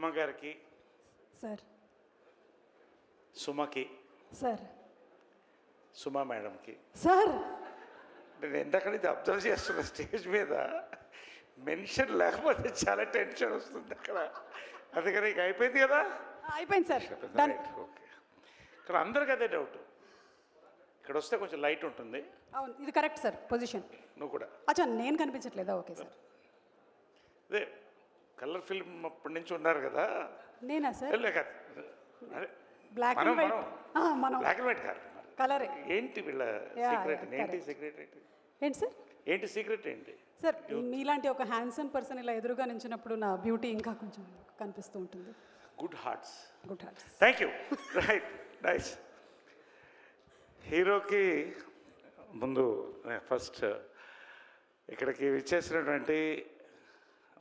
సుమ గారికి, sir, సుమకి, sir, సుమా మేడంకి, sir, నేను ఎంతకని అబ్జర్వ్ చేస్తున్న స్టేజ్ మీద మెన్షన్ లేకపోతే చాలా టెన్షన్ వస్తుంది అక్కడ. అందుకని ఇక అయిపోయింది కదా, అయిపోయింది సార్, డన్. ఓకే. ఇక్కడ అందరికి అదే డౌట్, ఇక్కడ వస్తే కొంచెం లైట్ ఉంటుంది. అవును, ఇది కరెక్ట్ సార్ పొజిషన్. నువ్వు కూడా అచ్చా, నేను కనిపించట్లేదా? Okay sir. అదే కలర్ ఫిల్మ్ అప్పటి నుంచి ఉన్నారు కదా. నేనా సార్? కాదు, అదే బ్లాక్ మనం అండ్ వైట్. మనం బ్లాక్ అండ్ వైట్ కాదు, కలరే. ఏంటి వీళ్ళ సీక్రెట్? ఏంటి సీక్రెట్? ఏంటి సార్? ఏంటి సీక్రెట్ ఏంటి సార్? మీలాంటి ఒక హ్యాండ్సమ్ పర్సన్ ఇలా ఎదురుగా నించినప్పుడు నా బ్యూటీ ఇంకా కొంచెం కనిపిస్తూ ఉంటుంది. Good hearts. Good hearts. Thank you. Right, nice. హీరోకి ముందు ఫస్ట్ ఇక్కడికి విచ్చేసినటువంటి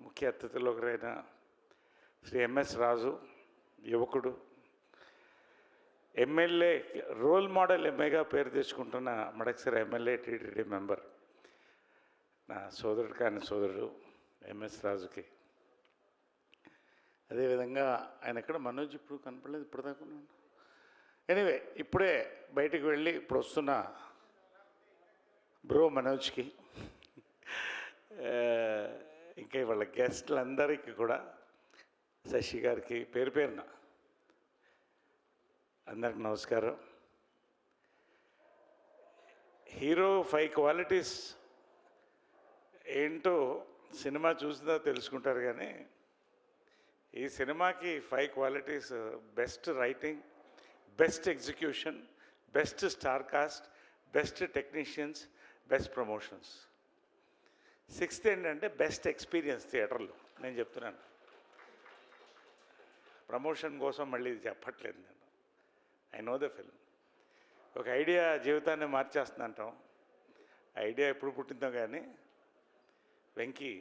ముఖ్య అతిథులు ఒకరైన శ్రీ ఎంఎస్ రాజు, యువకుడు, ఎమ్మెల్యే, రోల్ మోడల్ ఎంఏగా పేరు తెచ్చుకుంటున్న మడకసిర ఎమ్మెల్యే, టీటీడీ మెంబర్, నా సోదరుడు కాని సోదరుడు ఎంఎస్ రాజుకి. అదేవిధంగా ఆయన ఎక్కడ మనోజ్ ఇప్పుడు కనపడలేదు ఇప్పటిదాకా. ఎనీవే, ఇప్పుడే బయటికి వెళ్ళి ఇప్పుడు వస్తున్న బ్రో మనోజ్కి, ఇంకా వాళ్ళ గెస్ట్లందరికీ కూడా, శశి గారికి పేరు పేరున అందరికి నమస్కారం. హీరో 5 క్వాలిటీస్ ఏంటో సినిమా చూసినా తెలుసుకుంటారు, కానీ ఈ సినిమాకి 5 qualities: best writing, best execution, best star cast, best technicians, best promotions. 6th ఏంటంటే బెస్ట్ ఎక్స్పీరియన్స్ థియేటర్లో. నేను చెప్తున్నాను, ప్రమోషన్ కోసం మళ్ళీ ఇది చెప్పట్లేదు నేను. I know the film. ఒక ఐడియా జీవితాన్ని మార్చేస్తుంది అంటాం. ఐడియా ఎప్పుడు పుట్టిందో కానీ, వెంకీ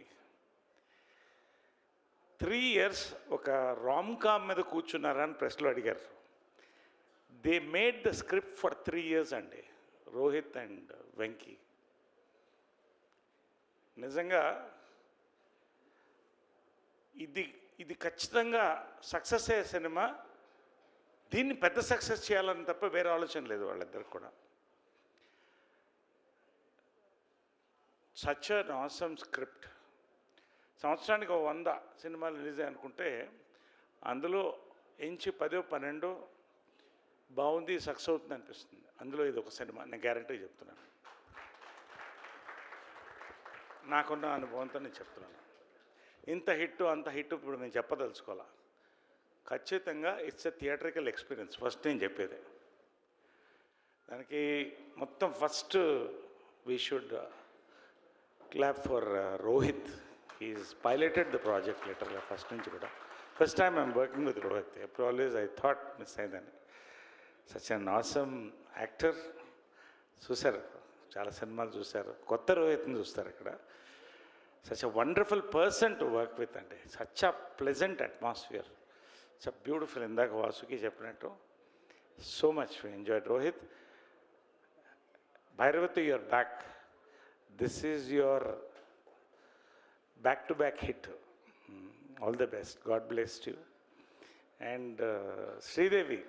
3 years ఒక రామ్ కామ్ మీద కూర్చున్నారా అని ప్రెస్లో అడిగారు. They made the script for 3 years అండి, రోహిత్ అండ్ వెంకీ. నిజంగా ఇది ఖచ్చితంగా సక్సెస్ అయ్యే సినిమా. దీన్ని పెద్ద సక్సెస్ చేయాలని తప్ప వేరే ఆలోచన లేదు వాళ్ళిద్దరికి కూడా. Such an awesome script. సంవత్సరానికి 100 సినిమాలు రిలీజ్ అనుకుంటే అందులో ఎంచి 10-12 బాగుంది, సక్సెస్ అవుతుంది అనిపిస్తుంది. అందులో ఇది ఒక సినిమా, నేను గ్యారంటీ చెప్తున్నాను. నాకున్న అనుభవంతో నేను చెప్తున్నాను. ఇంత హిట్ అంత హిట్ ఇప్పుడు నేను చెప్పదలుచుకోవాలా. ఖచ్చితంగా it's a theatrical experience. First నేను చెప్పేది దానికి మొత్తం. First we should clap for Rohit. He's piloted the project లిటరల్గా ఫస్ట్ నుంచి కూడా. First time I'm working with Rohit. ఎప్పుడు ఆల్వేస్ ఐ థాట్ మిస్ అయిందని. Such an awesome actor. చూశారు, చాలా సినిమాలు చూశారు, కొత్త రోహిత్ని చూస్తారు ఇక్కడ. Such a wonderful person to work with అండి. Such a pleasant atmosphere, such a beautiful. ఇందాక వాసుకి చెప్పినట్టు so much we enjoyed Rohit. Bhairavathi, you're back. This is your back to back hit. All the best. God bless you. And Sridevi,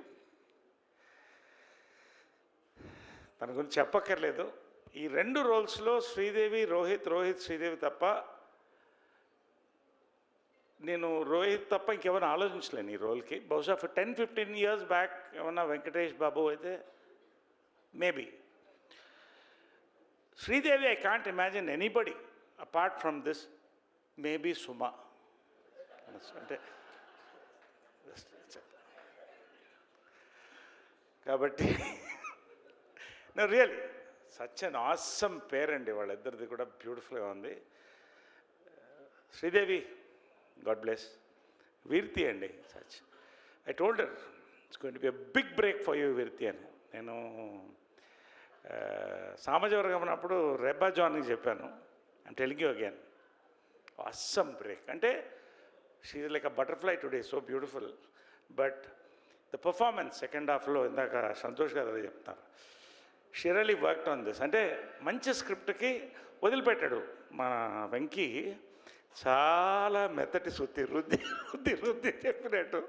తన గురించి చెప్పక్కర్లేదు. ఈ 2 రోల్స్లో శ్రీదేవి, రోహిత్, శ్రీదేవి తప్ప, నేను రోహిత్ తప్ప ఇంకెవరైనా ఆలోచించలేను ఈ రోల్కి. బహుశా 10-15 years బ్యాక్ ఏమన్నా వెంకటేష్ బాబు అయితే maybe. Sridevi, I can't imagine anybody apart from this. Maybe Suma. అంటే కాబట్టి no, really such an awesome pair అండి. వాళ్ళిద్దరిది కూడా బ్యూటిఫుల్గా ఉంది. Sridevi, God bless. వీర్తి అండి, such. I told her it's going to be a big break for you Veerthi అని. నేను సామాజిక ఉన్నప్పుడు రెబ్బా జాన్కి చెప్పాను, I'm telling you again, awesome break. అంటే she is like a butterfly today, so beautiful. But the performance second హాఫ్లో ఇందాక సంతోష్ గారు అదే చెప్తున్నారు, she really worked on this. అంటే మంచి స్క్రిప్ట్కి వదిలిపెట్టాడు మన వెంకీ. చాలా మెత్తటి సుత్తి రుద్ది రుద్ది రుద్ది చెప్పినట్టు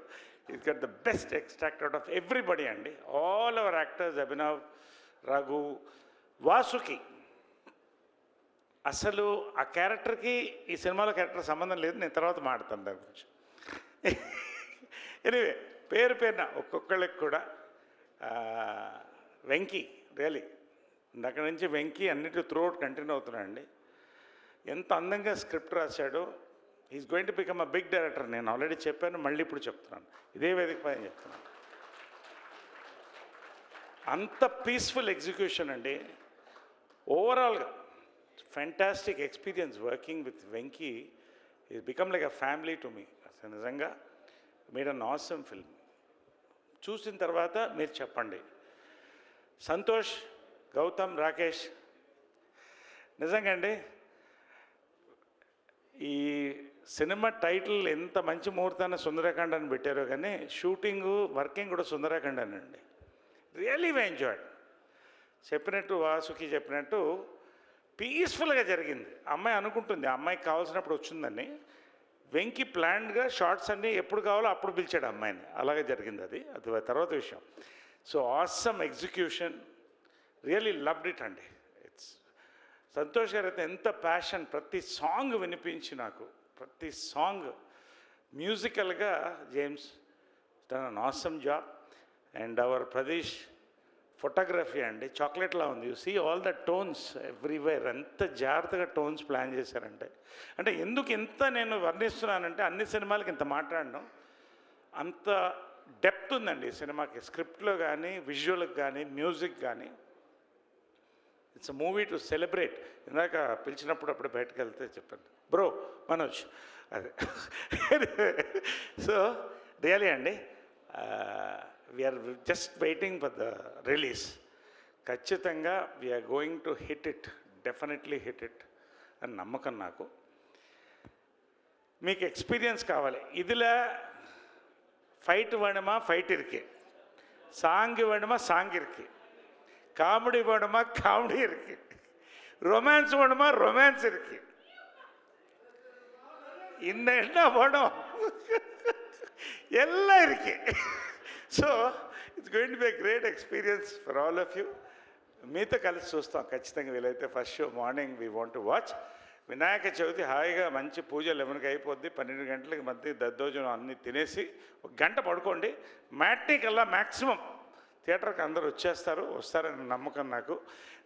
it got the best extract out of everybody అండి. All our actors, Abhinav, Raghu, Vasuki. అసలు ఆ క్యారెక్టర్కి ఈ సినిమాలో క్యారెక్టర్ సంబంధం లేదు, నేను తర్వాత మాట్లాడతాను దాని గురించి. ఎనివే పేరు పేరున ఒక్కొక్కళ్ళకి కూడా వెంకీ రియలీ అక్కడి నుంచి వెంకీ అన్నిటి త్రూఅవుట్ కంటిన్యూ అవుతున్నాడండి. ఎంత అందంగా స్క్రిప్ట్ రాశాడో. Is going to become a big director. నేను ఆల్రెడీ చెప్పాను, మళ్ళీ ఇప్పుడు చెప్తున్నాను, ఇదే వేదిక పైన చెప్తున్నాను. అంత పీస్ఫుల్ ఎగ్జిక్యూషన్ అండి. ఓవరాల్గా fantastic experience working with Venky. Is become like a family to me. అసలు నిజంగా మేడ్ అన్ ఆసమ్ ఫిల్మ్. చూసిన తర్వాత మీరు చెప్పండి. సంతోష్, గౌతమ్, రాకేష్, నిజంగా అండి ఈ సినిమా టైటిల్ ఎంత మంచి ముహూర్తాన్ని సుందరకాండ అని పెట్టారో కానీ షూటింగు వర్కింగ్ కూడా సుందరకాండ అండి. Really why enjoyed. చెప్పినట్టు వాసుకి చెప్పినట్టు పీస్ఫుల్గా జరిగింది. అమ్మాయి అనుకుంటుంది ఆ అమ్మాయికి కావాల్సినప్పుడు వచ్చిందని. వెంకీ ప్లాన్డ్గా షార్ట్స్ అన్నీ ఎప్పుడు కావాలో అప్పుడు పిలిచాడు అమ్మాయిని. అలాగే జరిగింది అది తర్వాత విషయం. So awesome execution, really loved it అండి. సంతోష్ గారు అయితే ఎంత ప్యాషన్, ప్రతి సాంగ్ వినిపించి నాకు, ప్రతి సాంగ్ మ్యూజికల్గా James done an awesome job. And our Pradesh photography అండి చాక్లెట్లా ఉంది. You see all the tones everywhere. ఎంత జాగ్రత్తగా టోన్స్ ప్లాన్ చేశారంటే, అంటే ఎందుకు ఇంత నేను వర్ణిస్తున్నానంటే అన్ని సినిమాలకి ఇంత మాట్లాడడం, అంత డెప్త్ ఉందండి ఈ సినిమాకి. స్క్రిప్ట్లో కానీ, విజువల్కి కానీ, మ్యూజిక్ కానీ. It's a movie to celebrate. ఇందాక పిలిచినప్పుడు అప్పుడు బయటకు వెళ్తే చెప్పండి బ్రో మనోజ్ అదే. సో రియలీ అండి we're just waiting for the release. ఖచ్చితంగా we're going to hit it, definitely hit it అని నమ్మకం నాకు. మీకు ఎక్స్పీరియన్స్ కావాలి. ఇదిలా ఫైట్ వేணுమా ఫైట్ ఇరికి, సాంగ్ వేணுమా సాంగ్ ఇరికి, காமெடி வேணுமா காமெடி இருக்கு, ரொமான்ஸ் வேணுமா ரொமான்ஸ் இருக்கு. இன்னும் என்ன வேணும் எல்லாம் இருக்கு. So it's going to be a great experience for all of you. మీతో కలిసి చూస్తాం ఖచ్చితంగా. వీలైతే first show morning we want to watch. Vinayaka Chavithi హాయిగా మంచి పూజ 11కి అయిపోద్ది. 12 గంటలకి మధ్య దద్దోజనం అన్నీ తినేసి 1 గంట పడుకోండి. మ్యాట్నీ కల్లా మ్యాక్సిమం థియేటర్కి అందరూ వస్తారని నమ్మకం నాకు.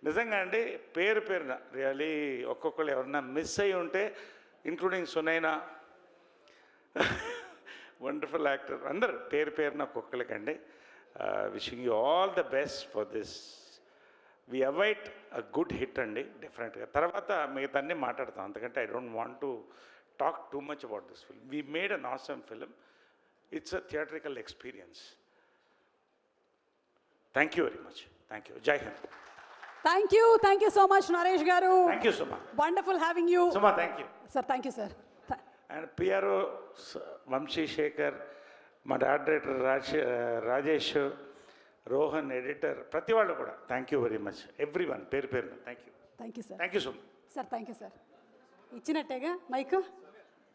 నిజంగా అండి పేరు పేరున రియలీ ఒక్కొక్కరు ఎవరన్నా మిస్ అయ్యి ఉంటే, ఇంక్లూడింగ్ సునైనా, వండర్ఫుల్ యాక్టర్, అందరు పేరు పేరున ఒక్కొక్కరికండి. Wishing you all the best for this. We await a good hit అండి డెఫినెట్గా. తర్వాత మిగతా అన్నీ మాట్లాడతాం, అంతకంటే I don't want to talk too much about this film. We made an awesome film. It's a theatrical experience. Thank you very much. Thank you. జై హింద్. Thank you so much Naresh గారు. Thank you Suma. Wonderful having you Suma. Thank you sir. Thank you sir. And PRO Vamshi Shekhar, మా director Rajesh, Rohan editor, ప్రతి వాళ్ళు కూడా thank you very much. Every one పేరు పేరున thank you. Thank you sir. Thank you so much sir. Thank you sir. ఇచ్చినట్టేగా mic.